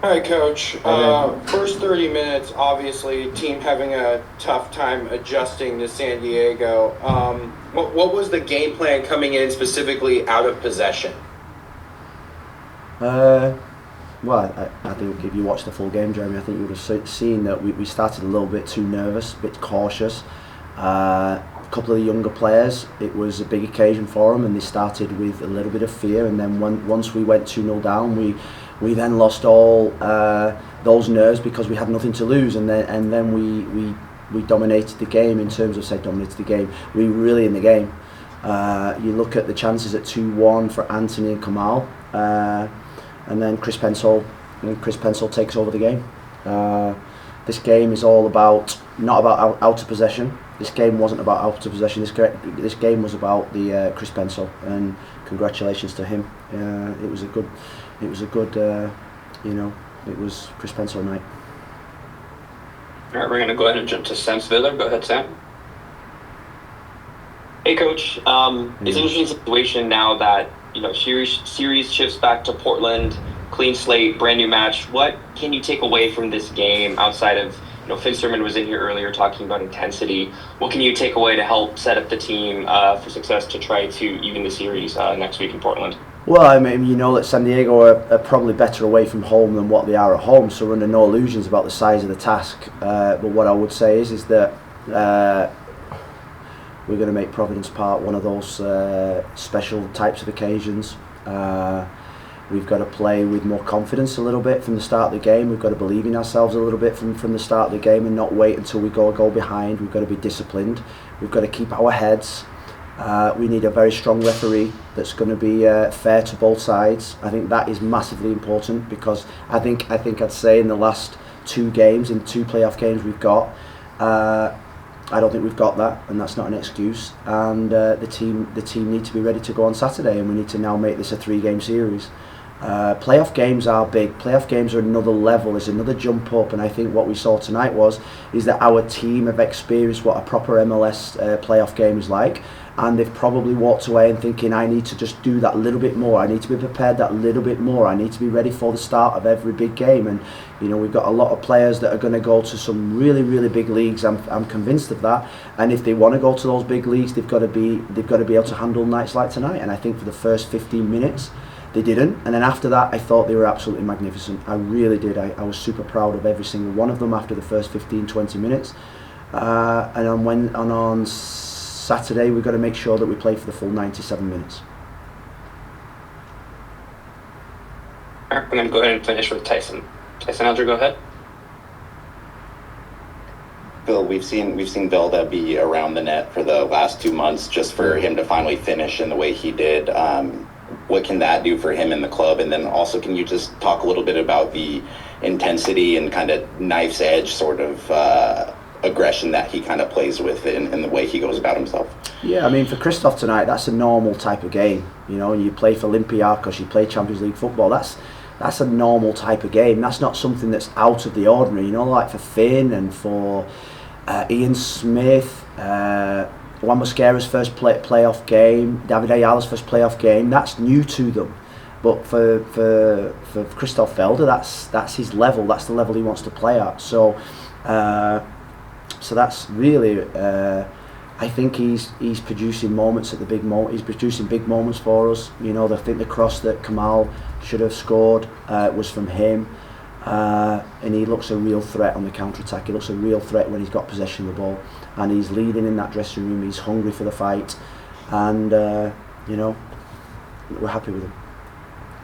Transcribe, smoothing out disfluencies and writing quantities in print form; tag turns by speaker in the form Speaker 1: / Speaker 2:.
Speaker 1: Hi, Coach.
Speaker 2: And
Speaker 1: First 30 minutes, obviously, team having a tough time adjusting to San Diego. What was the game plan coming in specifically out of possession?
Speaker 2: uh, well, I think if you watch the full game, Jeremy, I think you would have seen that we started a little bit too nervous, a bit cautious. A couple of the younger players, it was a big occasion for them, and they started with a little bit of fear. And then once we went 2-0 down, we then lost all those nerves because we had nothing to lose, and then we dominated the game in terms of dominated the game. We were really in the game. You look at the chances at 2-1 for Anthony and Kamal. And then Chris Pencil takes over the game. This game is all about not about out of possession. This game wasn't about out of possession. This game was about the Chris Pencil, and congratulations to him. It was Chris Pencil night.
Speaker 3: All right, we're going to go ahead and jump to Sam Spiller. Go ahead, Sam. Hey, Coach. It's an interesting situation now that series shifts back to Portland, clean slate, brand new match. What can you take away from this game outside of Finsterman was in here earlier talking about intensity? What can you take away to help set up the team for success to try to even the series next week in Portland?
Speaker 2: Well, I mean, you know that San Diego are probably better away from home than what they are at home, so we're under no illusions about the size of the task. But what I would say is that we're going to make Providence Park one of those special types of occasions. We've got to play with more confidence a little bit from the start of the game. We've got to believe in ourselves a little bit from the start of the game and not wait until we go a goal behind. We've got to be disciplined. We've got to keep our heads. We need a very strong referee that's going to be fair to both sides. I think that is massively important because I think I'd say in the last two playoff games we've got, I don't think we've got that, and that's not an excuse. And the team need to be ready to go on Saturday, and we need to now make this a 3-game series. Playoff games are big. Playoff games are another level. There's another jump up, and I think what we saw tonight is that our team have experienced what a proper MLS playoff game is like, and they've probably walked away and thinking, I need to just do that little bit more. I need to be prepared that little bit more. I need to be ready for the start of every big game. And we've got a lot of players that are going to go to some really, really big leagues. I'm convinced of that. And if they want to go to those big leagues, they've got to be able to handle nights like tonight. And I think for the first 15 minutes. They didn't, and then after that I thought they were absolutely magnificent. I really did. I was super proud of every single one of them after the first 15-20 minutes. And on Saturday we've got to make sure that we play for the full 97 minutes.
Speaker 3: All right, I'm going to go ahead and finish with Tyson. Tyson Elder, go ahead.
Speaker 4: Phil, we've seen Velda be around the net for the last 2 months. Just for him to finally finish in the way he did, what can that do for him in the club? And then also, can you just talk a little bit about the intensity and kind of knife's edge sort of aggression that he kind of plays with in the way he goes about himself?
Speaker 2: Yeah, I mean, for Christoph tonight, that's a normal type of game. You play for Olympiacos, you play Champions League football. That's a normal type of game. That's not something that's out of the ordinary. Like for Finn and for Ian Smith, Juan Mosquera's first playoff game, David Ayala's first playoff game, that's new to them. But for Christoph Felder, that's his level. That's the level he wants to play at. So that's really. I think he's producing moments at the big moment. He's producing big moments for us. I think the cross that Kamal should have scored was from him. And he looks a real threat on the counter-attack. He looks a real threat when he's got possession of the ball, and he's leading in that dressing room. He's hungry for the fight, and we're happy with him.